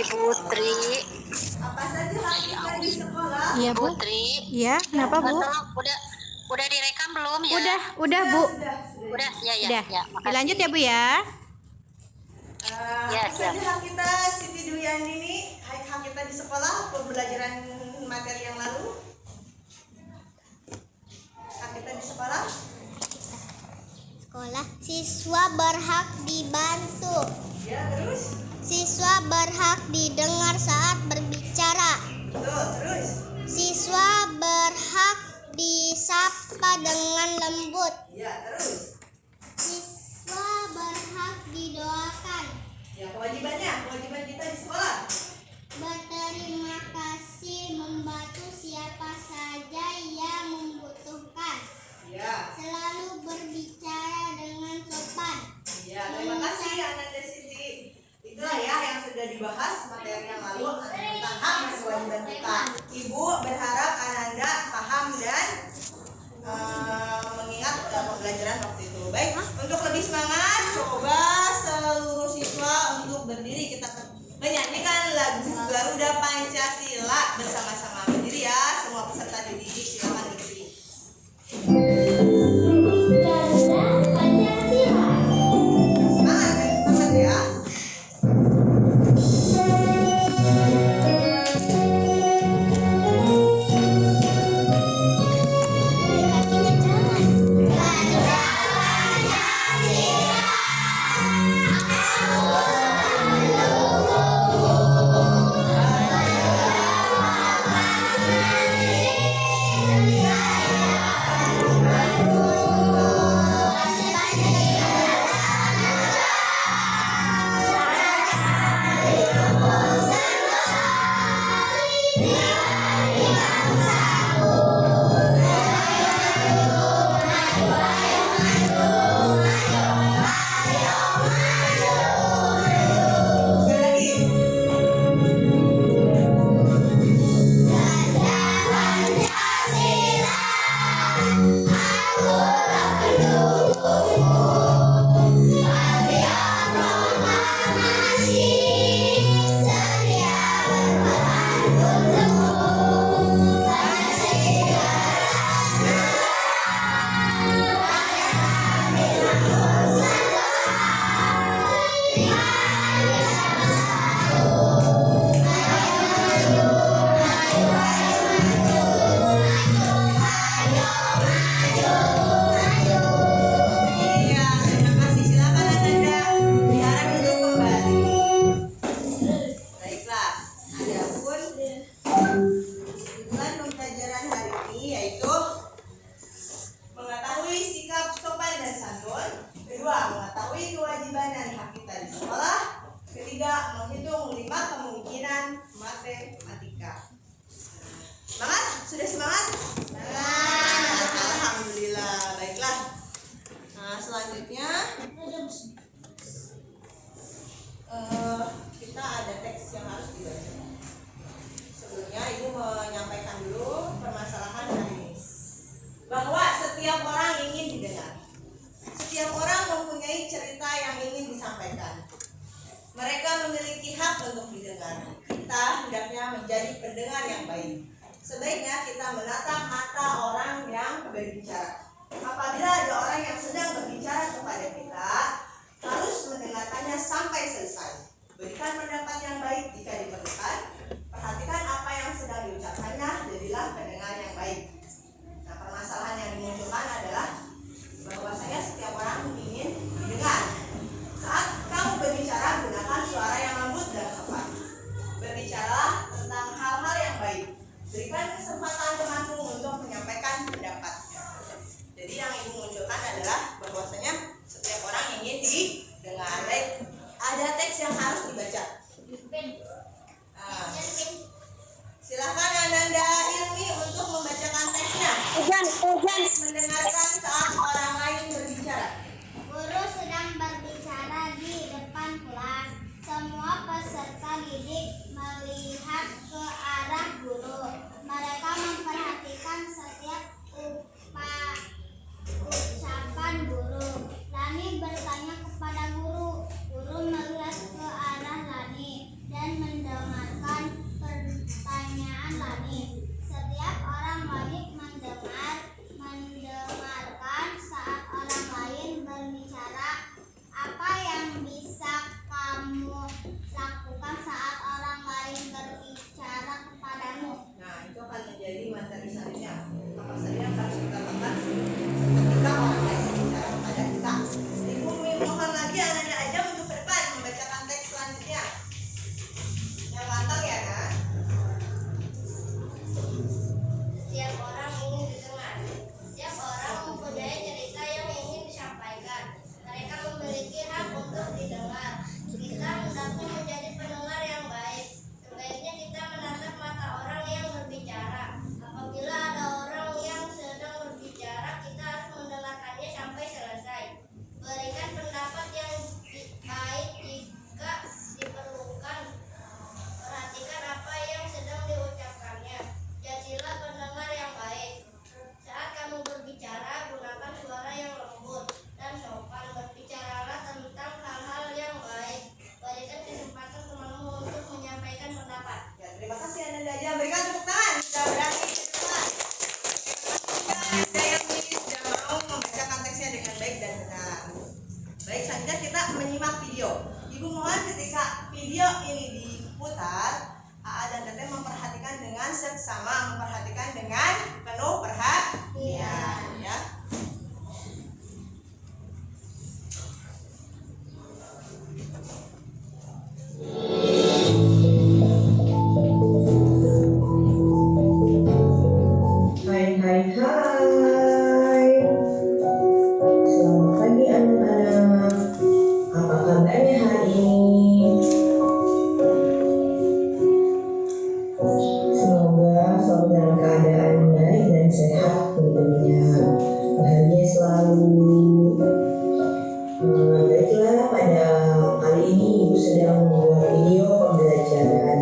Putri. Apa saja hal kita di sekolah? Iya, Bu. Putri. Iya, kenapa, Bu? Udah direkam belum ya? Udah, Bu. Udah, ya. Udah. Makasih. Dilanjut ya, Bu ya. Ya, apa saja hal kita Siti Dwi Andini, hal kita di sekolah, pembelajaran materi yang lalu. Hal kita di sekolah. Siswa berhak dibantu. Ya, terus. Siswa berhak didengar saat berbicara. Tuh, terus. Siswa berhak disapa dengan lembut. Ya, terus. Siswa berhak didoakan. Ya, kewajiban kita di sekolah. Berterima kasih membantu siapa saja yang membutuhkan. Ya. Selalu berbicara dengan sopan. Ya, terima kasih Ananda Siti. Itulah ya yang sudah dibahas materi yang lalu tentang hak dan kewajiban kita. Ibu berharap Ananda paham dan mengingat pembelajaran waktu itu. Baik, untuk lebih semangat, coba seluruh siswa untuk berdiri, kita menyanyikan lagu Garuda Pancasila bersama-sama. Berdiri ya, semua peserta didik, silakan berdiri. Semangat ya. Menghitung 5 kemungkinan matematika. Semangat? Sudah semangat? Alhamdulillah. Baiklah. Nah, selanjutnya kita ada teks yang harus dibaca. Sebelumnya Ibu menyampaikan dulu permasalahan hari ini. Bahwa setiap orang ingin didengar. Setiap orang mempunyai cerita yang ingin disampaikan. Mereka memiliki hak untuk didengar. Kita hendaknya menjadi pendengar yang baik. Sebaiknya kita menatap mata orang yang berbicara. Apabila ada orang yang sedang berbicara kepada kita, harus mendengarkannya sampai selesai. Berikan pendapat yang baik jika diperlukan. Perhatikan apa yang sedang diucapkannya, jadilah pendengar yang baik. Nah, permasalahan yang dimunculkan adalah bahwasanya setiap orang ingin didengar. Saat kamu berbicara, gunakan suara yang lembut dan sopan. Berbicaralah tentang hal-hal yang baik. Berikan kesempatan temanmu untuk menyampaikan pendapatnya. Jadi yang Ibu munculkan adalah bahwasanya setiap orang ingin selanjutnya kita menyimak video. Ibu mohon ketika video ini diputar, AA dan Teteh memperhatikan dengan seksama, memperhatikan dengan penuh perhatian, ya. Hai. Selamat pagi anak-anak. Apa kabarnya hari ini? Semoga selalu dalam keadaan baik dan sehat tentunya. Bahagia selalu. Baiklah, pada kali ini Ibu sedang membuat video pembelajaran.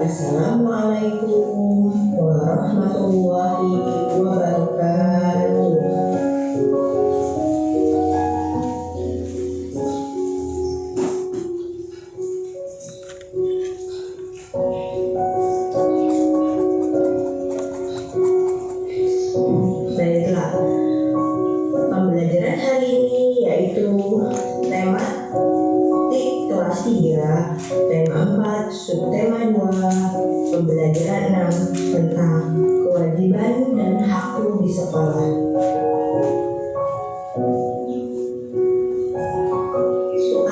Assalamualaikum warahmatullahi wabarakatuh. Baiklah, pembelajaran hari ini yaitu tema di kelas 3, tema 4, subtema 2, pembelajaran 6 tentang kewajiban dan hak guru di sekolah.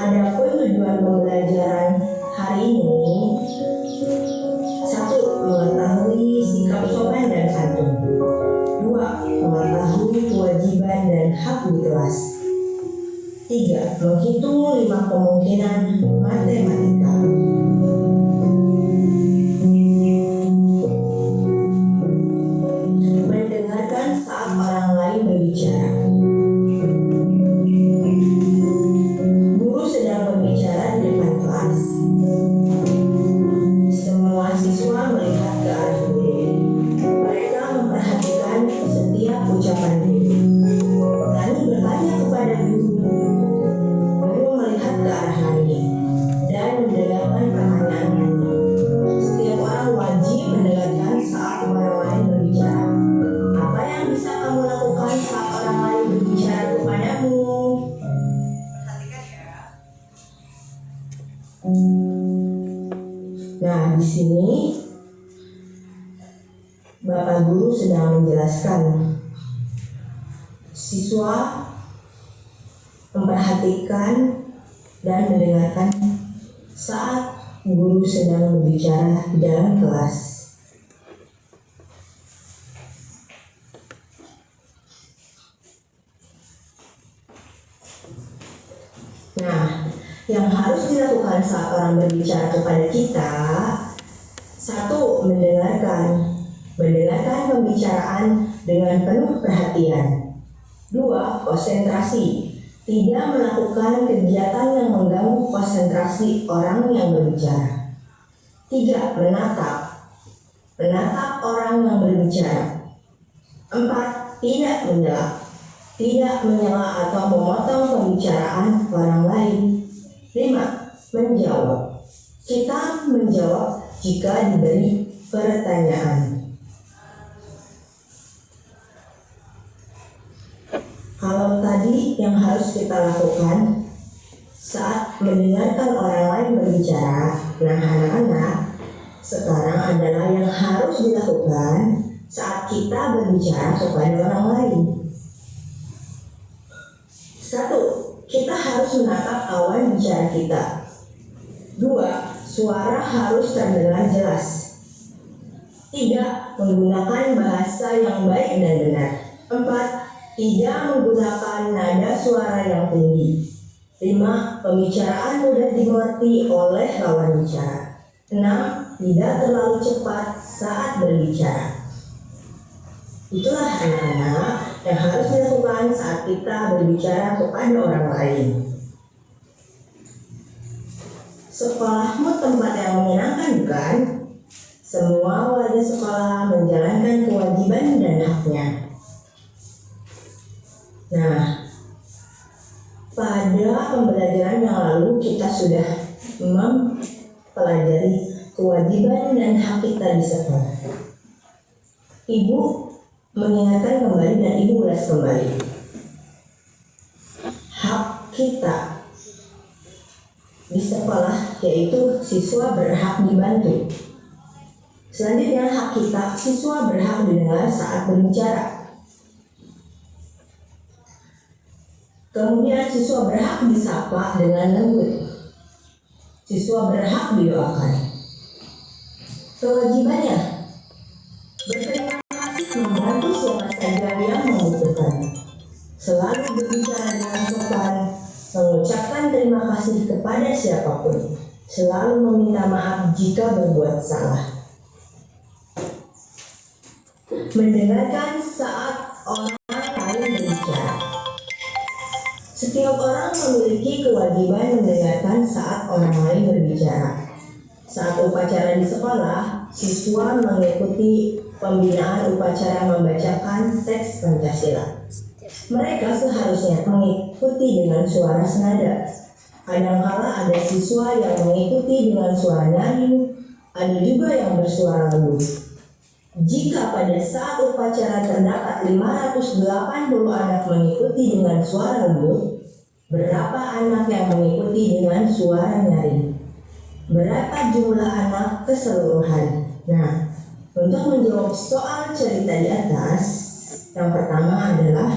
Adapun tujuan pembelajaran hari ini: 1. Mengetahui sikap sopan dan santun. 2. Mengetahui kewajiban dan hak di kelas. 3. Menghitung 5 kemungkinan matematika. Mendengarkan saat orang lain berbicara. Guru sedang berbicara di depan kelas. Semua siswa melihat ke arah guru. Mereka memperhatikan setiap ucapan guru. Lalu bertanya kepada guru. Guru melihat ke arah langit dan mendengarkan pertanyaan guru. Setiap orang wajib mendengarkan saat orang lain berbicara. Apa yang bisa kamu lakukan saat orang lain berbicara kepadamu? Perhatikan ya. Nah, di sini Bapak Guru sedang menjelaskan. Siswa memperhatikan dan mendengarkan saat guru sedang berbicara di dalam kelas. Nah, yang harus dilakukan saat orang berbicara kepada kita: 1. Mendengarkan pembicaraan dengan penuh perhatian. 2. Konsentrasi, tidak melakukan kegiatan yang mengganggu konsentrasi orang yang berbicara. 3. Menatap orang yang berbicara. 4. Tidak menyela atau memotong pembicaraan orang lain. 5. Menjawab. Kita menjawab jika diberi pertanyaan. Kalau tadi yang harus kita lakukan saat mendengarkan orang lain berbicara, nah anak-anak, sekarang adalah yang harus dilakukan saat kita berbicara kepada orang lain. 1. Kita harus menatap lawan bicara kita. 2. Suara harus terdengar jelas. 3. Menggunakan bahasa yang baik dan benar. 4. Tidak menggunakan nada suara yang tinggi. 5. Pembicaraan mudah dimengerti oleh lawan bicara. 6. Tidak terlalu cepat saat berbicara. Itulah anak-anak yang harus dilakukan saat kita berbicara kepada orang lain. Sekolahmu tempat yang menyenangkan, bukan? Semua warga sekolah menjalankan kewajiban dan haknya. Nah, pada pembelajaran yang lalu kita sudah mempelajari kewajiban dan hak kita di sekolah. Ibu mengingatkan kembali dan ibu ulas kembali. Hak kita di sekolah yaitu siswa berhak dibantu. Selanjutnya hak kita, siswa berhak didengar saat berbicara. Kemudian siswa berhak disapa dengan lembut. Siswa berhak didoakan. Kewajibannya berterima kasih membantu siapa saja yang membutuhkan. Selalu berbicara dengan sopan, mengucapkan terima kasih kepada siapapun. Selalu meminta maaf jika berbuat salah. Mendengarkan saat orang lain berbicara. Setiap orang memiliki kewajiban mendengarkan saat orang lain berbicara. Saat upacara di sekolah, siswa mengikuti pembinaan upacara membacakan teks Pancasila. Mereka seharusnya mengikuti dengan suara senada. Kadangkala ada siswa yang mengikuti dengan suara nyaring, ada juga yang bersuara lembut. Jika pada saat upacara terdapat 580 anak mengikuti dengan suara lembut, berapa anak yang mengikuti dengan suara nyaring? Berapa jumlah anak keseluruhan? Nah, untuk menjawab soal cerita di atas, yang pertama adalah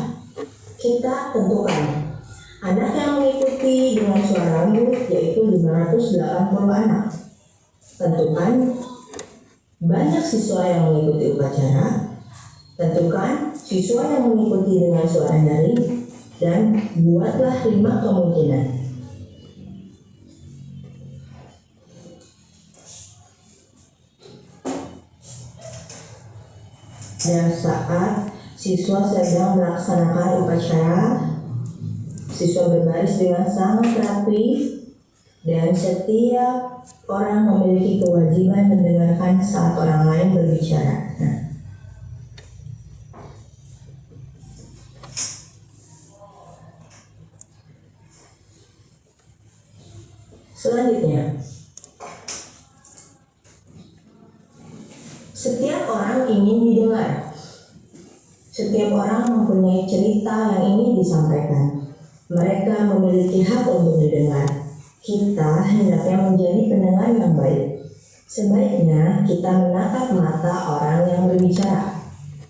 kita tentukan anak yang mengikuti dengan suara lembut yaitu 580 anak. Tentukan banyak siswa yang mengikuti upacara. Tentukan siswa yang mengikuti dengan suara nyaring dan buatlah 5 kemungkinan. Dan saat siswa sedang melaksanakan upacara, siswa berbaris dengan sangat rapi dan setiap orang memiliki kewajiban mendengarkan saat orang lain berbicara. Nah, selanjutnya, setiap orang ingin didengar. Setiap orang mempunyai cerita yang ingin disampaikan. Mereka memiliki hak untuk didengar. Kita hendaknya menjadi pendengar yang baik. Sebaiknya kita menatap mata orang yang berbicara.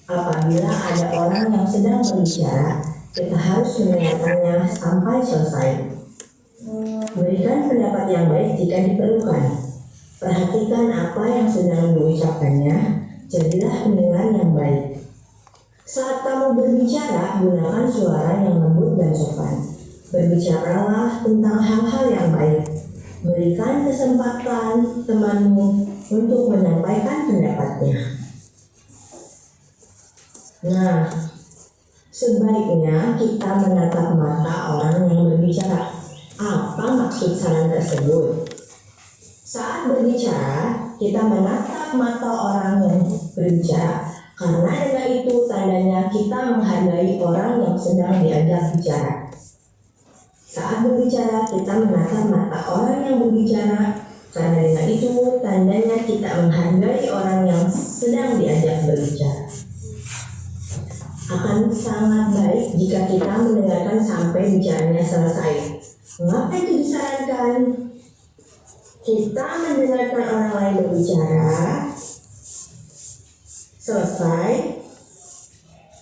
Apabila ada orang yang sedang berbicara, kita harus mendengarkannya sampai selesai. Berikan pendapat yang baik jika diperlukan. Perhatikan apa yang sedang diucapkannya. Jadilah pendengar yang baik. Saat kamu berbicara, gunakan suara yang lembut dan sopan. Berbicaralah tentang hal-hal yang baik. Berikan kesempatan temanmu untuk menyampaikan pendapatnya. Nah, sebaiknya kita menatap mata orang yang berbicara. Apa maksud saran tersebut? Saat berbicara, kita menatap mata orang yang berbicara. Karena dengan itu tandanya kita menghargai orang yang sedang diajak bicara. Saat berbicara kita menatap mata orang yang berbicara. Karena dengan itu tandanya kita menghargai orang yang sedang diajak berbicara. Akan sangat baik jika kita mendengarkan sampai bicaranya selesai. Mengapa itu disarankan? Kita mendengarkan orang lain berbicara selesai.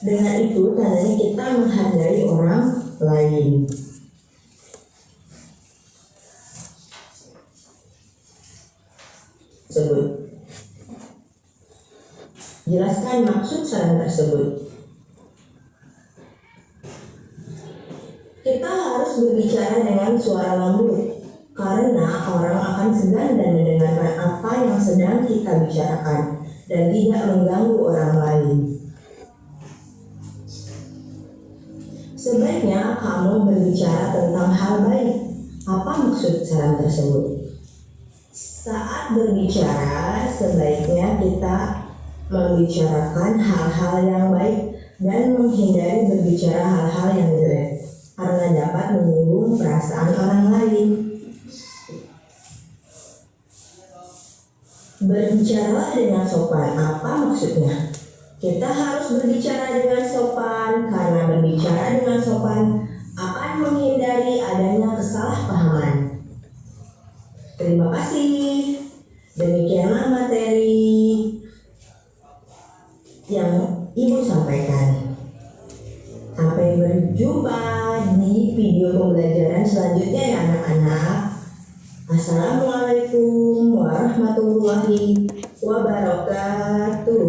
Dengan itu tandanya kita menghargai orang lain. Jelaskan maksud saran tersebut. Kita harus berbicara dengan suara lembut karena orang akan segan dan mendengarkan apa yang sedang kita bicarakan dan tidak mengganggu orang lain. Sebaiknya kamu berbicara tentang hal baik. Apa maksud saran tersebut? Saat berbicara, sebaiknya kita membicarakan hal-hal yang baik dan menghindari berbicara hal-hal yang jelek karena dapat menyinggung perasaan orang lain. Berbicaralah dengan sopan. Apa maksudnya? Kita harus berbicara dengan sopan karena berbicara dengan sopan akan menghindari adanya kesalahpahaman. Terima kasih. Demikianlah materi yang Ibu sampaikan. Sampai berjumpa di video pembelajaran selanjutnya ya anak-anak. Assalamualaikum warahmatullahi wabarakatuh.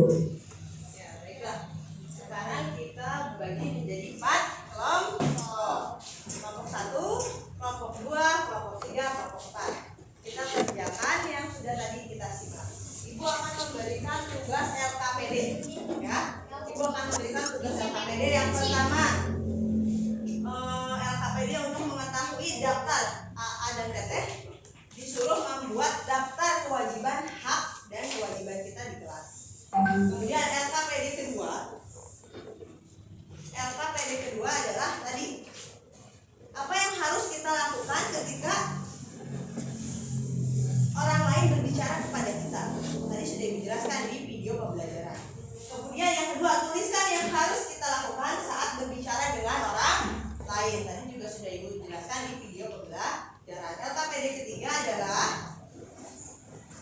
Ya, baiklah. Sekarang kita bagi menjadi 4 kelompok. Kelompok 1, kelompok 2, kelompok 3, kelompok 4. Kita kerjakan yang sudah tadi kita simak. Ibu akan memberikan tugas LKPD, ya. Ibu akan memberikan tugas LKPD yang pertama. LKPD untuk mengetahui daftar AA dan Teteh disuruh membuat daftar kewajiban hak dan kewajiban kita di kelas. Kemudian LKPD kedua adalah tadi apa yang harus kita lakukan ketika orang lain berbicara kepada kita. Tadi sudah dijelaskan di video pembelajaran. Kemudian yang kedua, tuliskan yang harus kita lakukan saat berbicara dengan orang lain. Tadi juga sudah Ibu jelaskan di video pembelajaran. LKPD ketiga adalah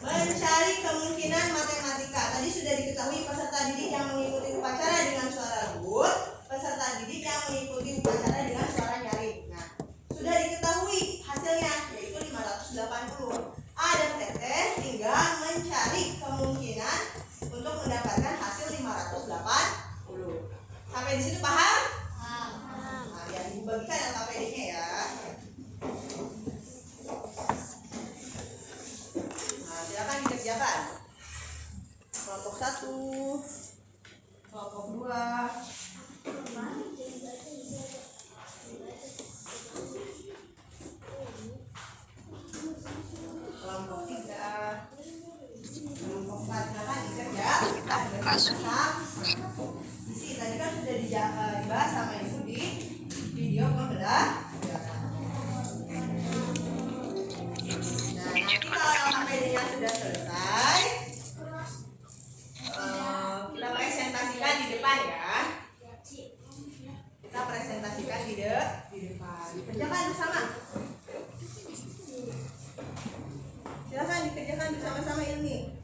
mencari kemungkinan matematika. Tadi sudah diketahui peserta didik yang mengikuti upacara dengan suara lembut, peserta didik yang mengikuti upacara dengan suara nyaring. Nah, sudah diketahui hasilnya yaitu 580. A dan Teteh tinggal mencari kemungkinan untuk mendapatkan hasil 580. Sampai di situ paham? Nah, ya Ibu bagikan LKPD-nya ya. Silakan dikerjakan. Kelompok 1, kelompok 2, kelompok 3, kelompok 4. Silakan dikerjakan. Di sini tadi kan sudah dibahas sama Ibu di video pembelajaran. Kalau LKPD-nya sudah selesai, kita presentasikan di depan ya. Kita presentasikan di depan. Kerjakan bersama. Silakan dikerjakan bersama-sama ini.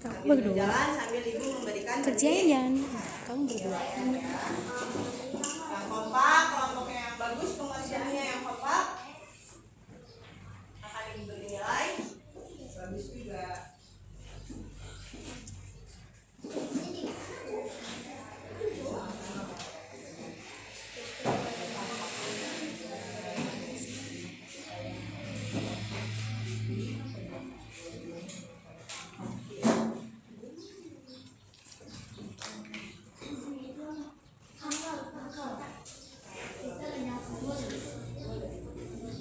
Kamu berdua. Jalan sambil Ibu memberikan Kerjain jangan. Kamu berdua. yang kompak, kelompoknya yang bagus, pengerjaannya yang kompak akan Ibu beri nilai bagus juga.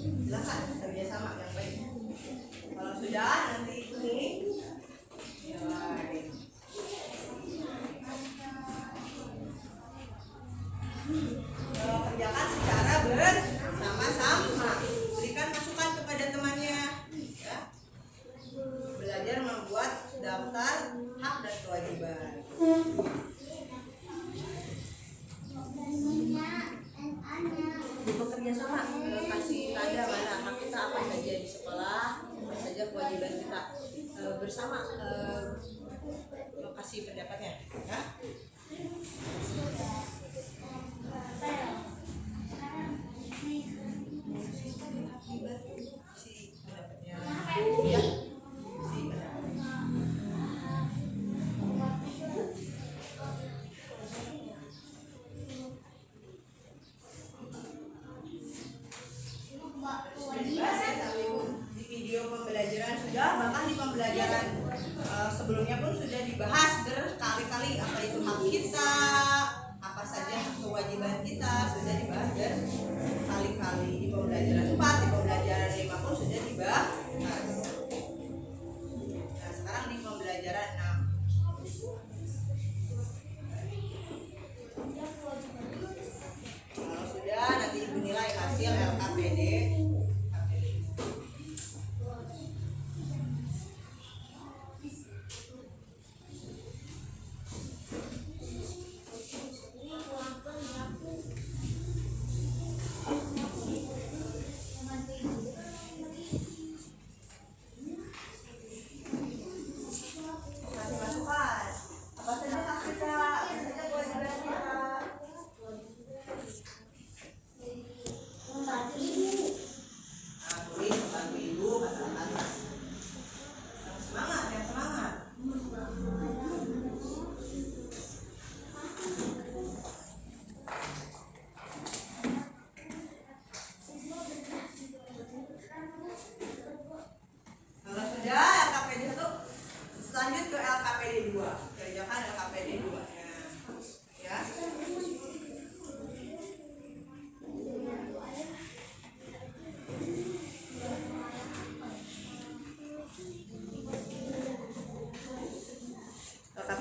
Silakan kerjasama yang baik. Kalau sudah nanti ini kerjakan secara bersama-sama. Berikan masukan kepada temannya, ya. Belajar membuat daftar hak dan kewajiban. Bekerja sama, kasih tanda mana hak kita apa saja di sekolah, apa saja kewajiban kita bersama. Kasih pendapatnya, ya. Di video pembelajaran sudah, bahkan di pembelajaran sebelumnya pun sudah dibahas berkali-kali apa itu hak kita, apa saja kewajiban kita, sudah dibahas berkali-kali di pembelajaran 4, di pembelajaran 5 pun sudah dibahas. Nah, sekarang di pembelajaran 6.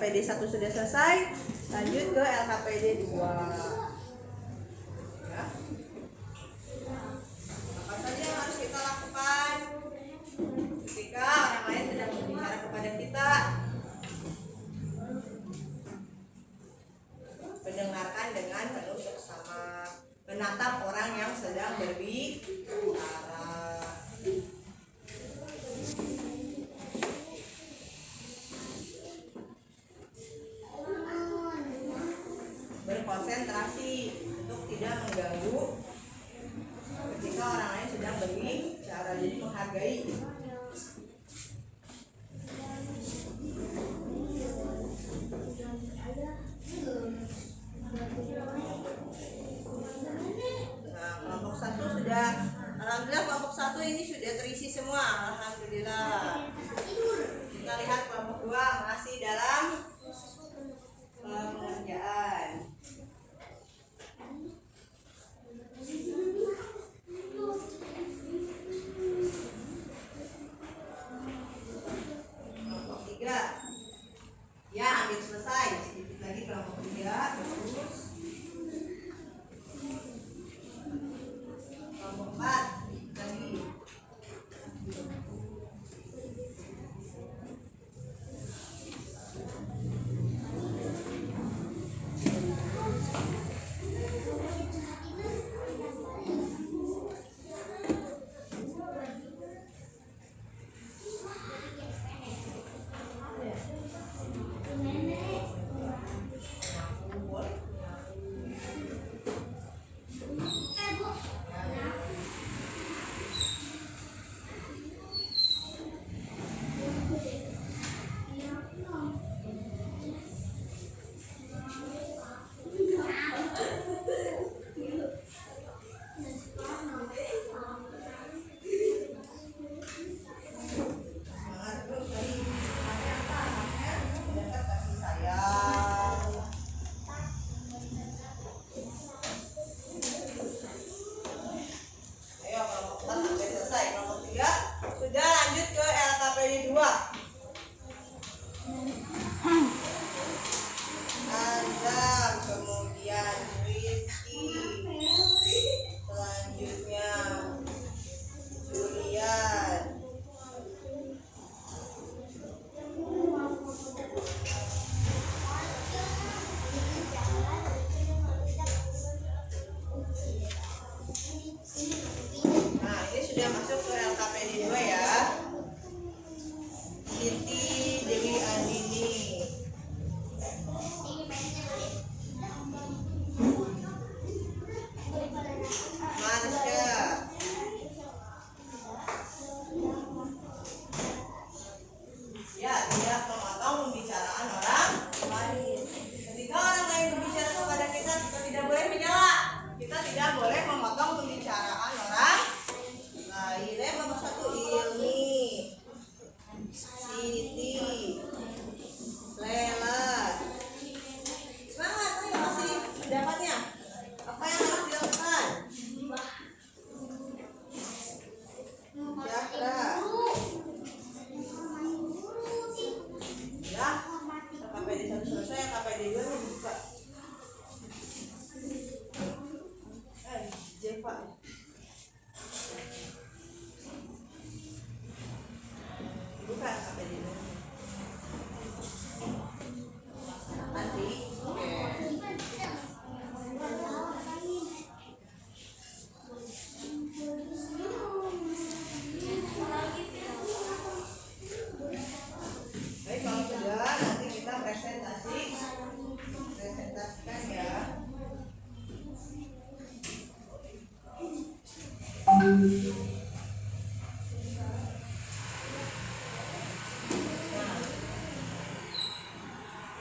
LKPD 1 sudah selesai, lanjut ke LKPD 2. Ya. Apa saja yang harus kita lakukan ketika orang lain sedang berbicara kepada kita? Mendengarkan dengan penuh seksama, menatap orang yang sedang berbicara. Berkonsentrasi untuk tidak mengganggu ketika orang lain sedang berbicara, jadi menghargai. Nah, kelompok 1 sudah, alhamdulillah kelompok 1 ini sudah terisi semua, alhamdulillah. Kita lihat kelompok 2 masih dalam pengerjaan. Kelompok 3 ya hampir selesai, sedikit lagi kelompok 3. Terus kelompok 4 lagi.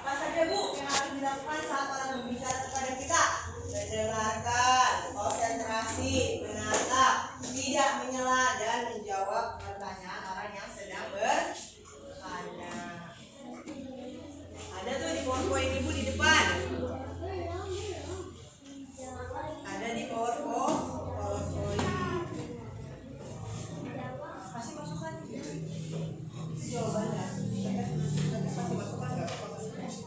Apa saja Bu yang harus dilakukan saat orang berbicara kepada kita? Mendengarkan, konsentrasi, menatap, tidak menyela, dan menjawab pertanyaan orang yang sedang bertanya. Ada tuh di PowerPoint Ibu di depan. Ada di PowerPoint. Kasih masukan. Jawabannya. Kasih masukan nggak apa-apa.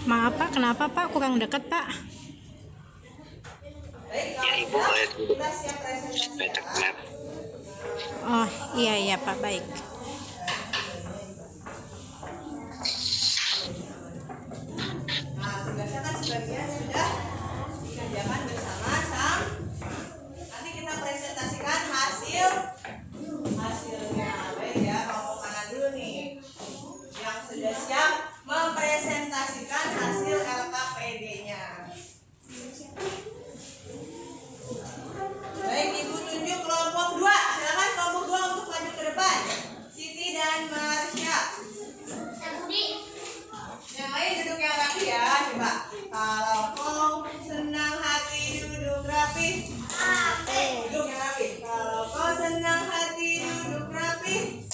Maaf Pak, kenapa Pak? Kurang dekat Pak. Baik, Ya kalau Ibu, kita siap presentasi ya. Oh iya Pak, baik. Nah, tugasnya kan sebagian sudah dikerjakan bersama Sam. Nanti kita presentasikan hasilnya. Baik ya, kelompok mana dulu nih yang sudah siap mempresentasikan hasil LKPD-nya? Baik, Ibu tunjuk kelompok 2. Silakan kelompok 2 untuk maju ke depan. Siti dan Marsha. Yang lain duduk yang rapi ya, coba. Kalau kau senang hati duduk rapi. Duduk yang rapi. Kalau kau senang hati duduk rapi.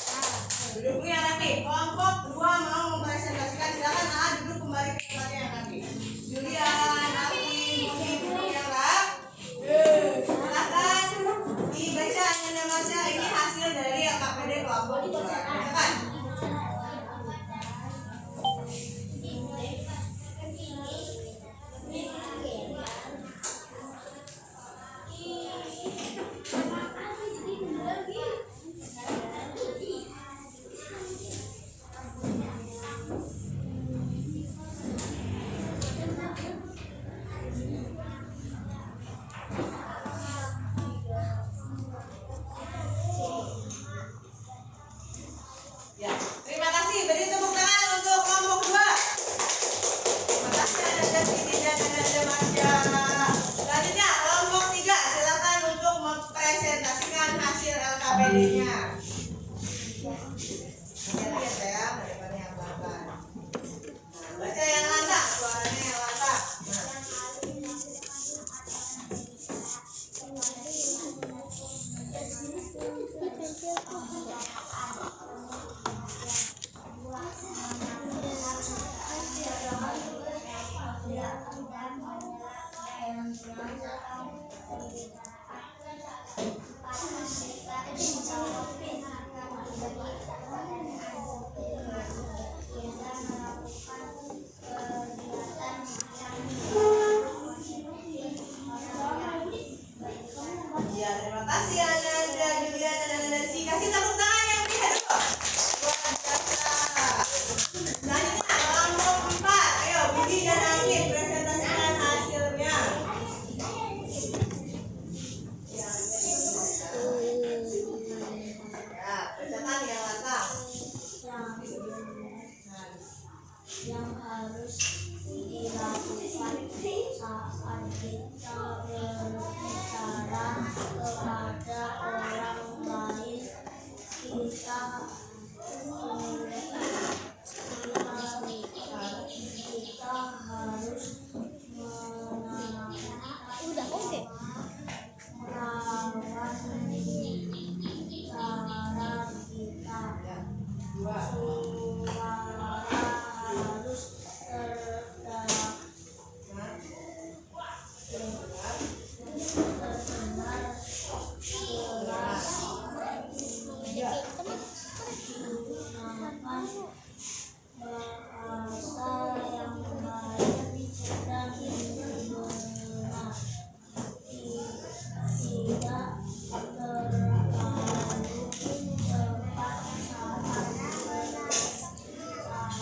Duduknya yang rapi. Kelompok 2 mau mempresentasikan, silakan duduk kembali ke tempatnya yang rapi. Julian, Alvin, Budi, duduk yang rapi. Silakan dibaca nama saya. Ini hasil dari LKPD kelompok 2. Silakan. Ya, terima kasih. Beri tepuk tangan untuk kelompok 2. Terima kasih ada Siti dan ada Marsha. Selanjutnya kelompok 3, silakan untuk mempresentasikan hasil LKPD-nya. Lihat ya, daripada yang pelan-pelan. Nah, baca yang lantang, suaranya yang lantang. Ya, terima kasih Ananda, Julian, dan Nancy. Kasih tepuk tangan yang meriah dulu. Luar biasa. Selanjutnya kelompok 4. Ayo, Budi dan Alvin presentasikan hasilnya. Ya, presentasi yang lantang. Yang harus dilakukan saat kita berbicara kepada orang lain, kita harus merawat cara kita. Dua. Suara harus terdengar jelas. Gunakan bahasa yang baik dan benar. Tidak terlalu cepat saat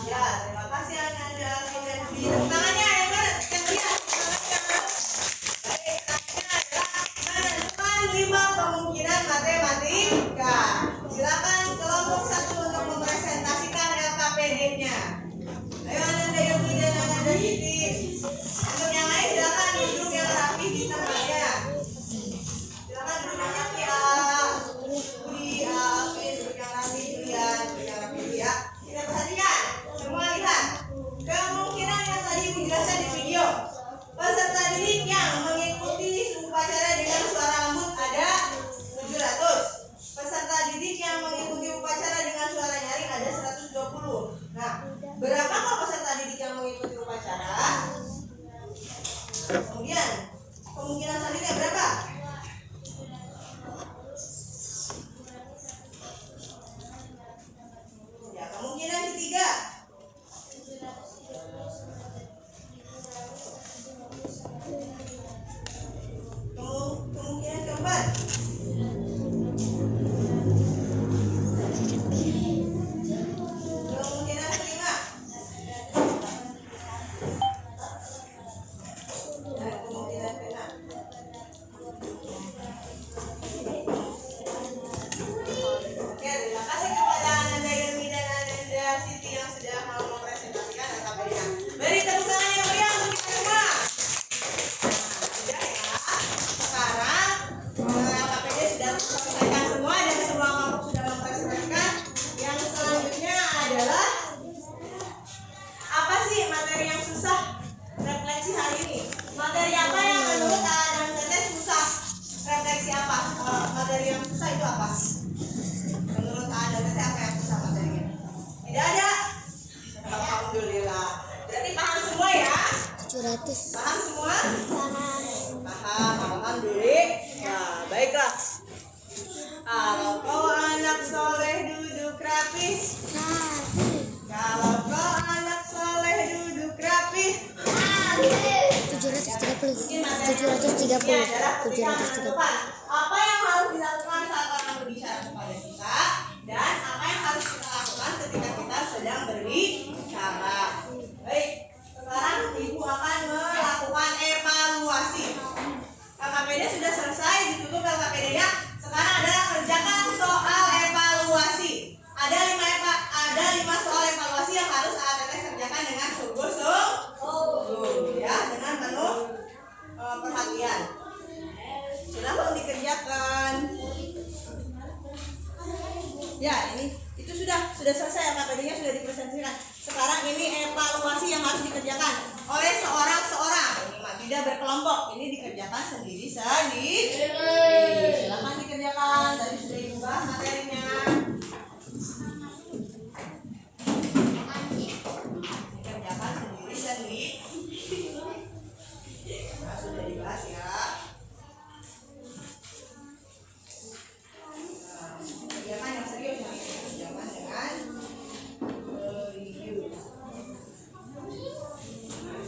Ya, terima kasih Ananda, Alvin, dan Budi. Tepuk tangannya yang mana? Yang meriah. Baik, selanjutnya adalah menentukan 5 kemungkinan matematika. Silakan kelompok 1 untuk mempresentasikan LKPD-nya. Ayo Ananda, Yogi, dan Ananda Siti. Untuk yang lain silakan duduk yang rapi di tempatnya. Silakan duduk yang rapi, Budi, Alvin, duduk yang rapi, Julian, duduk yang rapi ya. Kita perhatikan, semua lihat. Kemungkinan yang tadi dijelaskan di video. Peserta didik yang mengikuti upacara dengan suara lembut ada 700. Peserta didik yang mengikuti upacara dengan suara nyaring ada 120. Nah, berapakah peserta didik yang mengikuti upacara? Kemudian, kemungkinan selanjutnya berapa? Ya, kemungkinan ketiga. Materi apa yang menurut A dan Teteh susah? Refleksi apa? Materi yang susah itu apa? Menurut A dan Teteh apa yang susah materinya? Tidak ada. Alhamdulillah. Berarti paham semua ya? 700. Paham semua? Paham. Alhamdulillah. Nah, baiklah. Kalau kau anak soleh duduk rapi. Kalau kau anak soleh duduk rapi. 730. Ini adalah ketika 730. menentukan apa yang harus dilakukan saat orang berbicara kepada kita dan apa yang harus kita lakukan ketika kita sedang berbicara. Baik, sekarang ibu akan melakukan evaluasi. KKPD sudah selesai, ditutup KKPD-nya. Sekarang adalah kerjakan soal evaluasi. Ada 5 soal evaluasi yang harus Teteh kerjakan dengan sungguh-sungguh ya, dengan penuh perhatian. Silahkan dikerjakan. Ya, itu sudah selesai ya, KPD-nya sudah dipresentasikan. Sekarang ini evaluasi yang harus dikerjakan oleh seorang. Ini mah tidak berkelompok. Ini dikerjakan sendiri. Silahkan dikerjakan. Tadi sudah Ibu bahas materinya. Dikerjakan sendiri. Nah, sudah dibahas ya. Kerjakan yang serius ya. Kerjakan dengan review.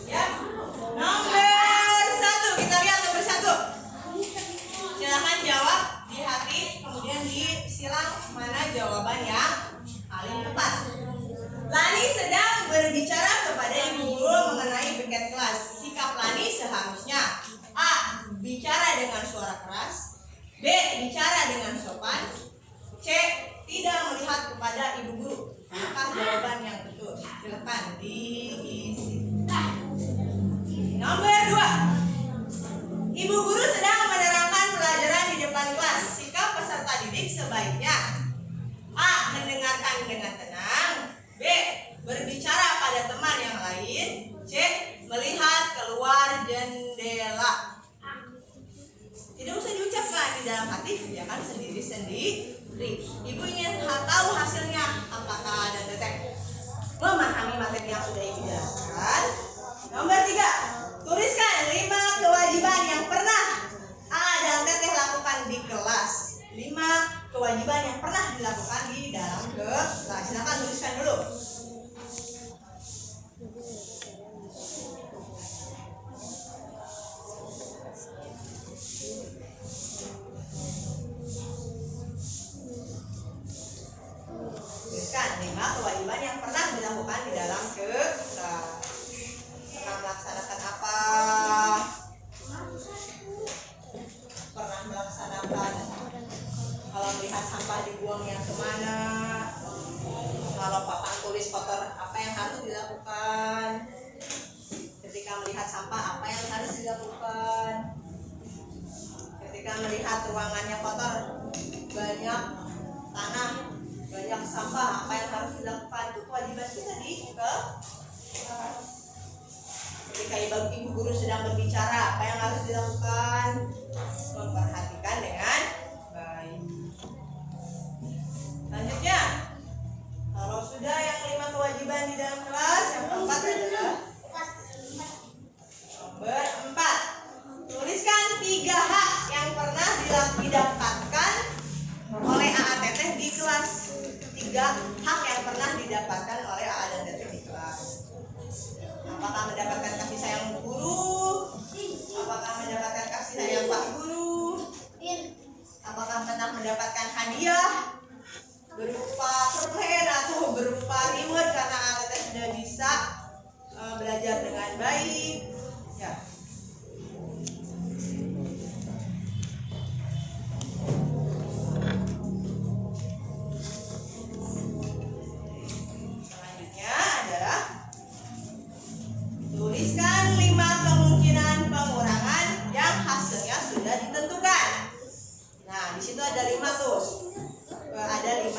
Ya. Nomor 1 kita lihat nomor 1. Silahkan jawab di hati, kemudian disilang mana jawaban yang paling tepat. Lani sedang berbicara kepada ibu guru mengenai piket kelas. Sikap Lani seharusnya A. Bicara dengan suara keras, B. Bicara dengan sopan, C. Tidak melihat kepada ibu guru. Apakah jawaban yang betul? Silakan diisi. Nomor 2. Ibu guru sedang menerangkan pelajaran di depan kelas. Sikap peserta didik sebaiknya A. Mendengarkan dengan tenang, B. Berbicara pada teman yang lain, C. Melihat keluar jendela. Tidak usah diucapkan, di dalam hati kerjakan sendiri-sendiri. Ibu ingin tahu hasilnya. Apakah ada Teteh memahami materi yang sudah Ibu jelaskan? Nomor 3. Tuliskan 5 kewajiban yang pernah A dan Teteh lakukan di kelas. 5 kewajiban yang pernah dilakukan di dalam kelas. Silakan tuliskan dulu. Tuliskan 5 kewajiban yang pernah dilakukan di dalam kelas. Pernah melaksanakan apa? Pernah melaksanakan kalau melihat sampah dibuangnya kemana? Kalau papan tulis kotor, apa yang harus dilakukan? Ketika melihat sampah, apa yang harus dilakukan? Ketika melihat ruangannya kotor, banyak tanah, banyak sampah, apa yang harus dilakukan? Itu kewajiban kita di ketika ibu guru sedang berbicara, apa yang harus dilakukan? Memperhatikan dengan baik. Selanjutnya, kalau sudah yang 5 kewajiban di dalam kelas, yang keempat adalah nomor 4. Tuliskan 3 hak yang pernah didapatkan oleh AA Teteh di kelas. 3 hak yang pernah didapatkan oleh AA dan Teteh di kelas. Apakah mendapatkan kasih sayang guru? Apakah mendapatkan kasih sayang Pak Guru? Apakah pernah mendapatkan hadiah berupa permen atau berupa reward karena Teteh sudah bisa belajar dengan baik? Ya. Selanjutnya adalah tuliskan 5 kemungkinan pengurangan yang hasilnya sudah ditentukan. Nah, di situ ada 5 tuh. Ada 5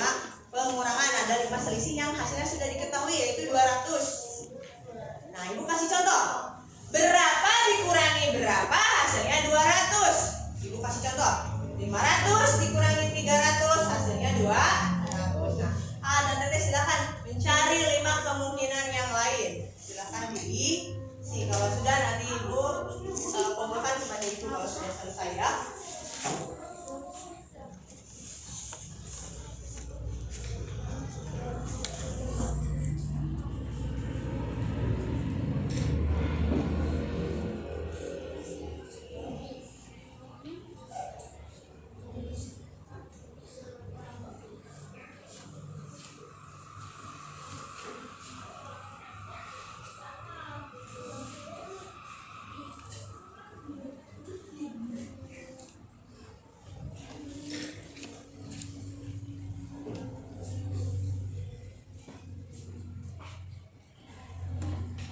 pengurangan, ada 5 selisih yang hasilnya sudah diketahui, yaitu 200. Nah, Ibu kasih contoh. Berapa silakan diisi. Kalau sudah nanti Ibu kumpulkan kepada Ibu kalau sudah selesai ya.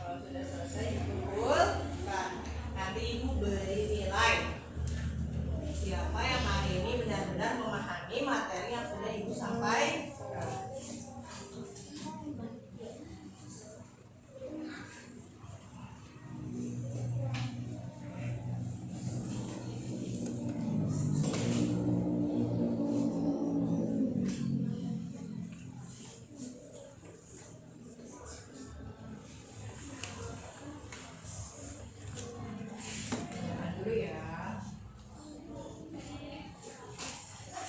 Kalau sudah selesai dikumpulkan, nanti Ibu beri nilai. Siapa yang hari ini benar-benar memahami materi yang sudah Ibu sampaikan. Jangan dulu ya.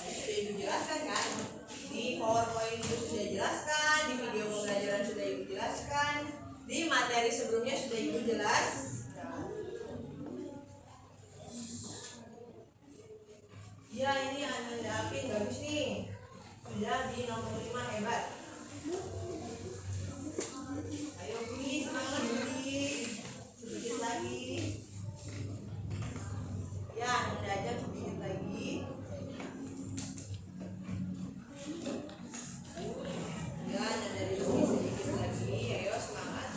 Sudah Ibu jelaskan kan? Di PowerPoint Ibu sudah jelaskan, di video pembelajaran sudah Ibu jelaskan, di materi sebelumnya sudah Ibu jelaskan. Ya, ini Ananda Apin bagus nih. Sudah di nomor 5, hebat. Ayo Budi, semangat Budi. Sedikit lagi. Ya, Ananda aja sedikit lagi. Ya, Ananda dari sini sedikit lagi. Ayo semangat.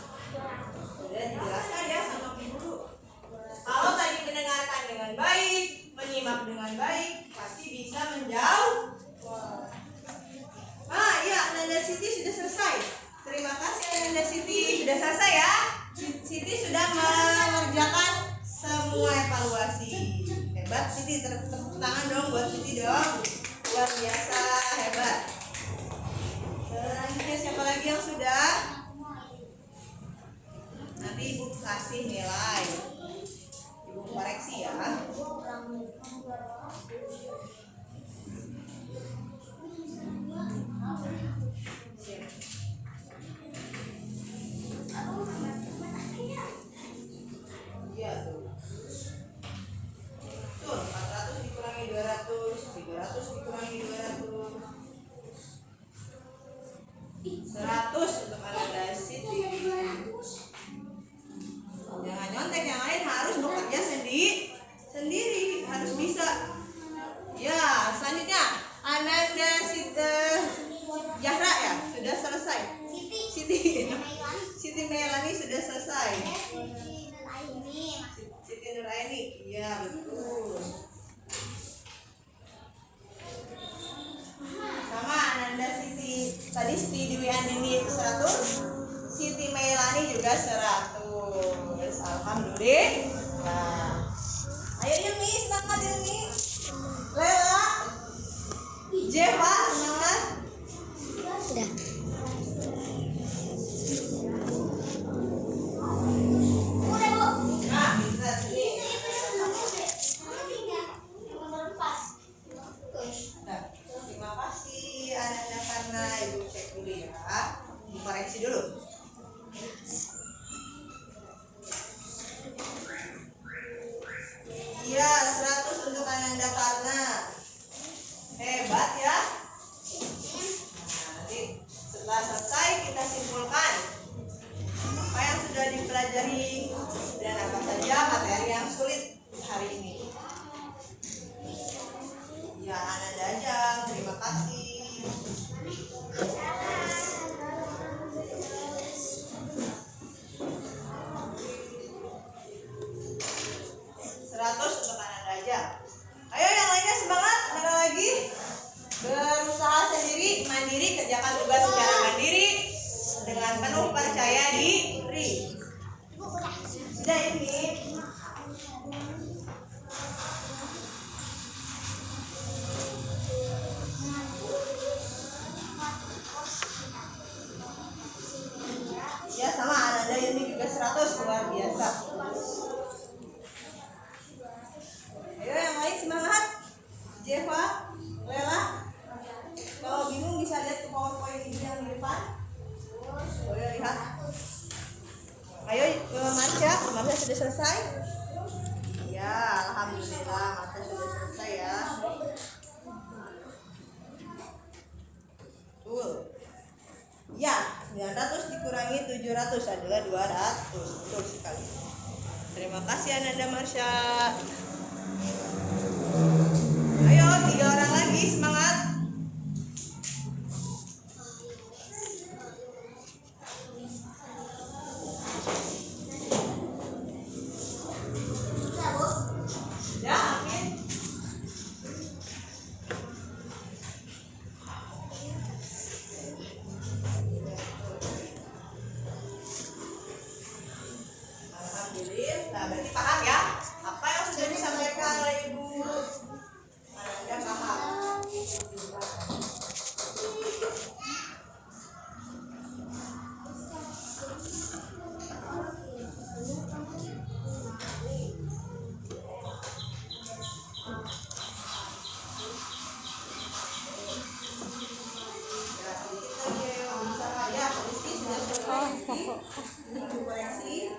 Sudah dijelaskan ya sama guru. Kalau tadi mendengarkan dengan baik, menyimak dengan baik, pasti bisa menjawab. Iya, Ananda Siti sudah selesai. Terima kasih Ananda Siti, sudah selesai ya. Siti sudah mengerjakan semua evaluasi. Hebat Siti, tepuk tangan dong buat Siti dong. Luar biasa, hebat. Selanjutnya siapa lagi yang sudah? Nanti Ibu kasih nilai. Ibu koreksi ya. Iya tuh. Tuh, 400 dikurangi 200, 300 dikurangi 200. 100 untuk Ananda Siti. Jangan nyontek, yang lain harus bekerja sendiri, harus bisa. Ya, selanjutnya Ananda Siti Zahra ya, sudah selesai. Siti Melani sudah selesai. Siti Nuraini, iya betul. Sama Ananda Siti. Tadi Siti Dewi Andini 100, Siti Melani juga 100. Alhamdulillah. Ayo Yumi, semangat Yumi. Lela, Jeva, semangat. Udah. Nah, bisa sini. Nah, terima kasih Ananda karena Ibu cek dulu ya. Dikoreksi dulu. Iya, 100 untuk Ananda karena hebat ya. Nah, nanti setelah selesai kita simpulkan apa yang sudah dipelajari dan apa saja materi yang sulit hari ini. Ya, Ananda aja. Terima kasih. Untuk Ananda aja. Ayo yang lainnya semangat. Mana lagi? Berusaha sendiri, mandiri, kerjakan tugas secara mandiri dengan penuh percaya diri. Sudah ini. Ya sama Ananda ini juga. juga 100, luar biasa. Ayo yang lain semangat. Jeva, Lela. Kalau bingung bisa lihat ke PowerPoint ini yang di depan. Boleh lihat. Ayo Marsha sudah selesai? Ya, alhamdulillah Marsha sudah selesai ya. Betul. Ya, 900 dikurangi 700 adalah 200. Betul sekali. Terima kasih Ananda Marsha. Ayo, 3 orang lagi, semangat. Ya, amin. Alhamdulillah, berarti paham ya apa yang sudah disampaikan oleh Ibu. Anda paham. Ya, Rizky sudah selesai. Ibu koreksi.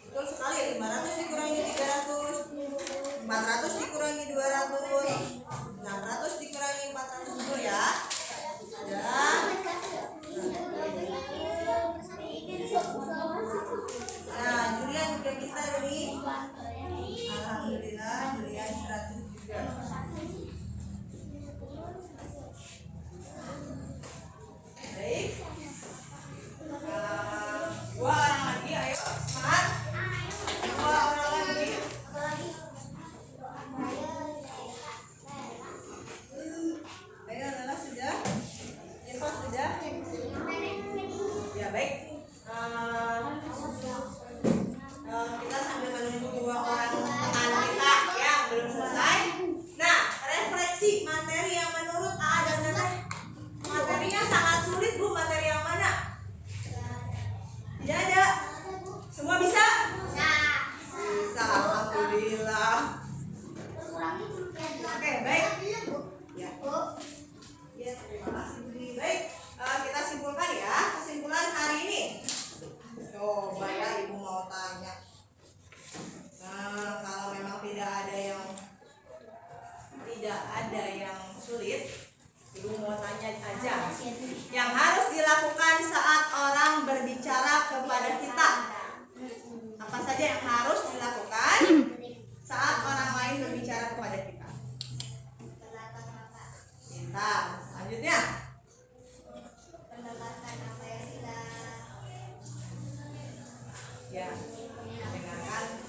Betul sekali, 500 dikurangi 300, 400 dikurangi 200, 600 dikurangi 400, betul ya? Dan nah, Julian juga bisa ini. Alhamdulillah, Julian 100 juga. Baik. 2 orang lagi, ayo semangat. 2 orang lagi. Ayo, Lala sudah? Eva sudah? Ya baik. Kita sambil menunggu 2 orang teman kita yang belum selesai. Nah, refleksi materi yang menurut A dan Teteh materinya sangat sulit, Bu. Materi yang mana? Tidak ada. Semua bisa? Bisa, alhamdulillah. Oke, baik. Ya. Ya, terima kasih Budi. Baik, kita simpulkan ya. Kesimpulan hari ini. Coba ya, Ibu mau tanya. Nah, kalau memang tidak ada yang sulit, Ibu mau tanya aja. Yang harus dilakukan saat orang berbicara kepada kita. Apa saja yang harus dilakukan saat orang lain berbicara kepada kita? Kita. Selanjutnya. Ya, dengarkan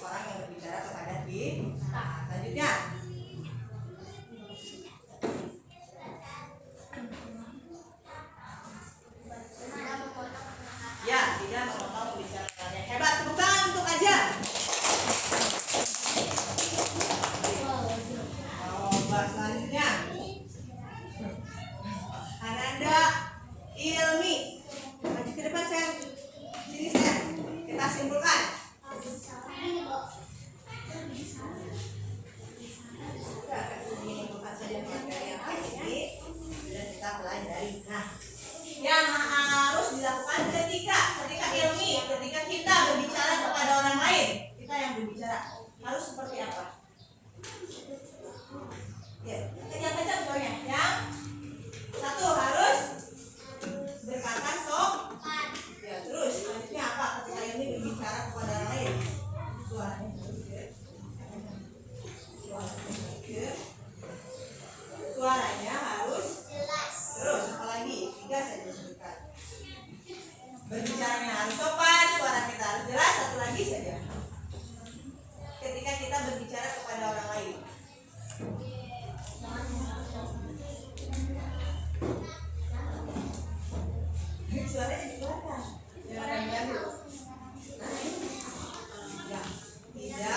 orang yang berbicara kepada kita. Selanjutnya. Ya, tidak memotong pembicaraannya. Hebat, tepuk tangan untuk aja. Coba selanjutnya. Ananda Ilmi. Maju ke depan, Sen. Sini, Sen. Kita simpulkan. Bukan saja materi yang ini sudah kita pelajari. Nah, yang harus dilakukan ketika Ilmi, ketika kita berbicara kepada orang lain, kita yang berbicara harus seperti apa? Ya, kencang-kencang suaranya. Yang satu harus berkata sopan. Ya, terus selanjutnya apa? Ketika Ilmi berbicara kepada orang lain, suaranya suaranya harus jelas. Terus apalagi 3 saja sebutkan. Berbicaranya harus sopan, suara kita harus jelas. Satu lagi saja. Ketika kita berbicara kepada orang lain. Suaranya dikeluarkan. Jangan ganti. Ya, tidak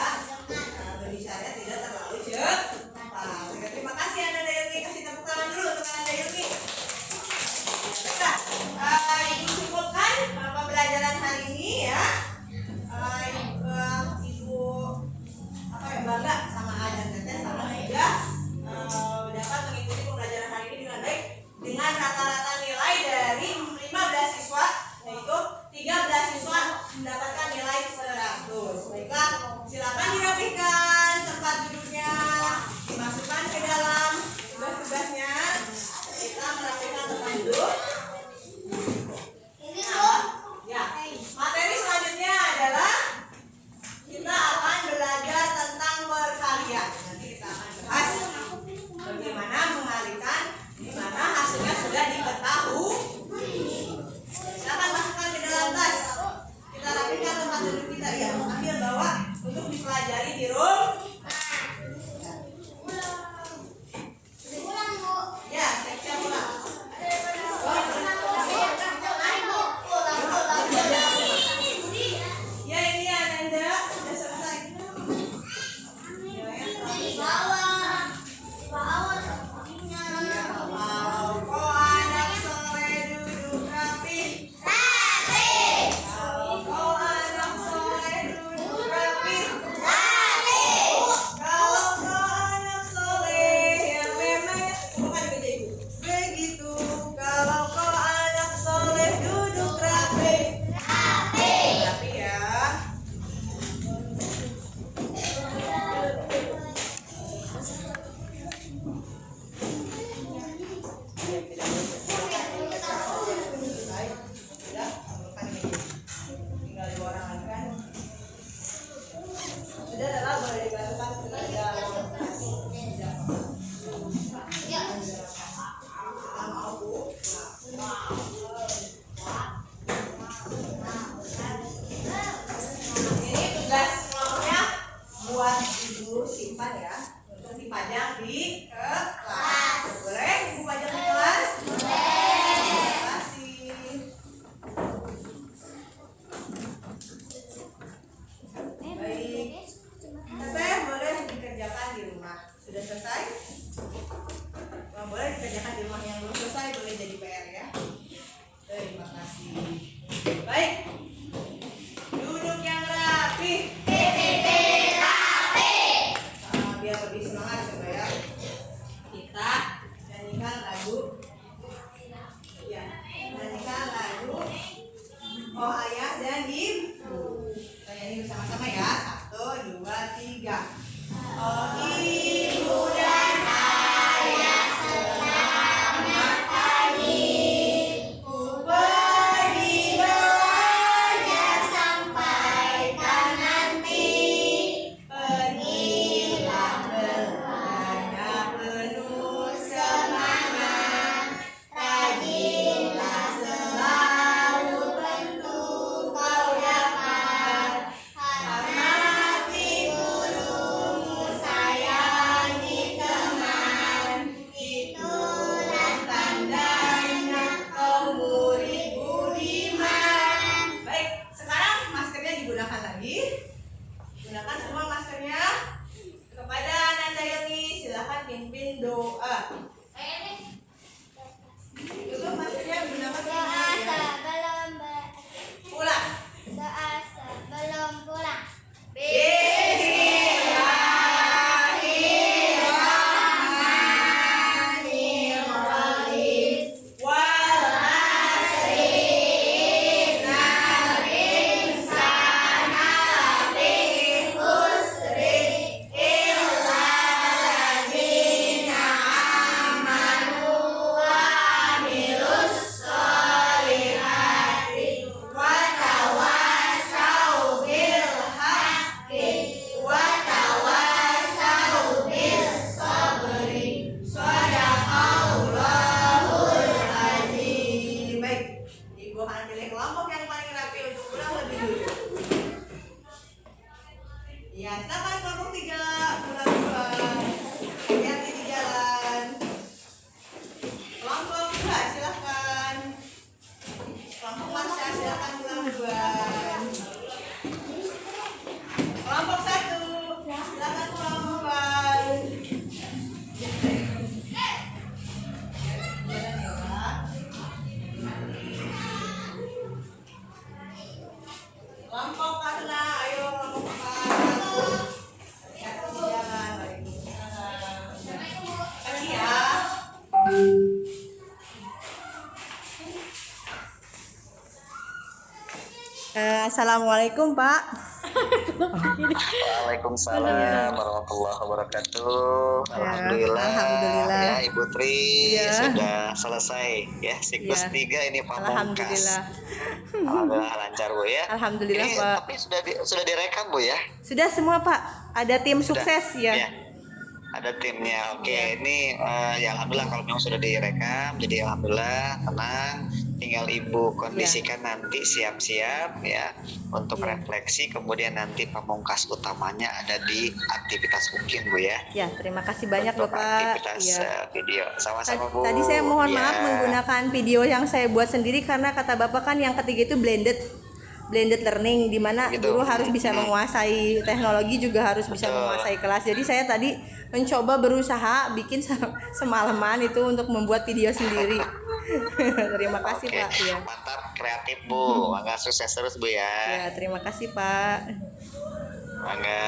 undangan ya untuk dipajang di kelas. Boleh Ibu pajang di kelas? Boleh. Terima kasih. Baik. Teteh boleh dikerjakan di rumah. Sudah selesai? Yang boleh dikerjakan di rumah, yang belum selesai boleh jadi PR ya. Terima kasih. Baik. Duduk yang rapi. Biar lebih semangat coba ya. Kita nyanyikan lagu. Ya, nyanyikan lagu Oh Ayah dan Ibu. Kita nyanyi bersama-sama ya. 1, 2, 3. Oh Ibu dan Ayah selamat pagi. Ku pergi belajar sampaikan nanti. Pergilah belajar penuh semangat. Rajinlah selalu tentu kau dapat. Hormati gurumu, sayangi teman. Itulah tandanya kau murid budiman. Baik, sekarang maskernya digunakan lagi. Gunakan semua maskernya. Kepada Anak Cayoni, silakan pimpin doa. Dulu maskernya gunakan Doa ya. sebelum Ulang. doa sebelum pulang. Bismillahirrahmanirrahim. Wal asri innal insana lafi khusri illa alladzina amanu wa amilus sholihati wa tawassaw bil haqqi wa tawassaw bis sabri. Shadaqallahul azim. Baik, Ibu akan pilih kelompok yang paling rapi untuk pulang lebih dulu. Ya, silakan kelompok 3 pulang duluan. Hati-hati di jalan. Kelompok 2 silakan. Kelompok Masya silakan pulang duluan. Kelompok 1 silakan pulang duluan. Kelompok Karna, ayo kelompok 4. Hati-hati di jalan. Waalaikumsalam. Kasih ya. Assalamualaikum Pak. Waalaikumsalam warahmatullahi wabarakatuh. Alhamdulillah. Alhamdulillah. Ya Ibu Tri Ya. sudah selesai ya siklus Ya. 3 ini pamungkas. Alhamdulillah. Alhamdulillah lancar Bu ya. Alhamdulillah Ini Pak. tapi sudah direkam Bu ya. Sudah semua Pak. Ada tim Sudah. sukses ya. Ya. Ada timnya. Oke, Ya. ini ya alhamdulillah kalau memang sudah direkam, jadi alhamdulillah tenang. Tinggal Ibu kondisikan nanti siap-siap ya untuk refleksi, kemudian nanti pamungkas utamanya ada di aktivitas mungkin Bu ya. Ya, terima kasih banyak Untuk Bapak. aktivitas Ya. video sama-sama Bu. Tadi saya mohon Ya. maaf menggunakan video yang saya buat sendiri karena kata Bapak kan yang ketiga itu blended learning, di mana Gitu. guru harus bisa menguasai teknologi, juga harus bisa Betul. menguasai kelas. Jadi saya tadi mencoba berusaha bikin semalaman itu untuk membuat video sendiri. Terima kasih Oke, Pak. Ya. mantap, kreatif Bu. Mangga sukses terus Bu ya. Ya, terima kasih Pak. Mangga.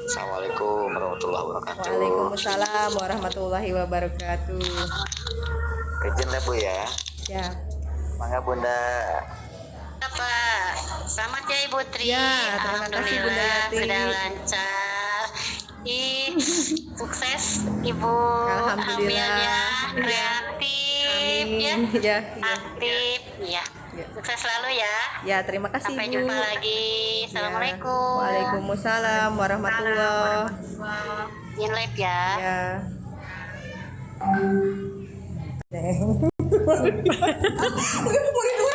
Assalamualaikum warahmatullahi wabarakatuh. Waalaikumsalam warahmatullahi wabarakatuh. Izin lah Bu ya. Ya. Mangga Bunda. Pak, selamat ya Ibu Tri. Ya, terima kasih, Bunda Yati. Sudah lancar. Sukses Ibu. Alhamdulillah. Ambilnya kreatif ya. Amin. Ya. Aktif ya. Ya. Sukses selalu ya. Ya, terima kasih Sampai Bu. jumpa lagi. Assalamualaikum. Ya. Waalaikumsalam warahmatullahi. In live ya. Ya.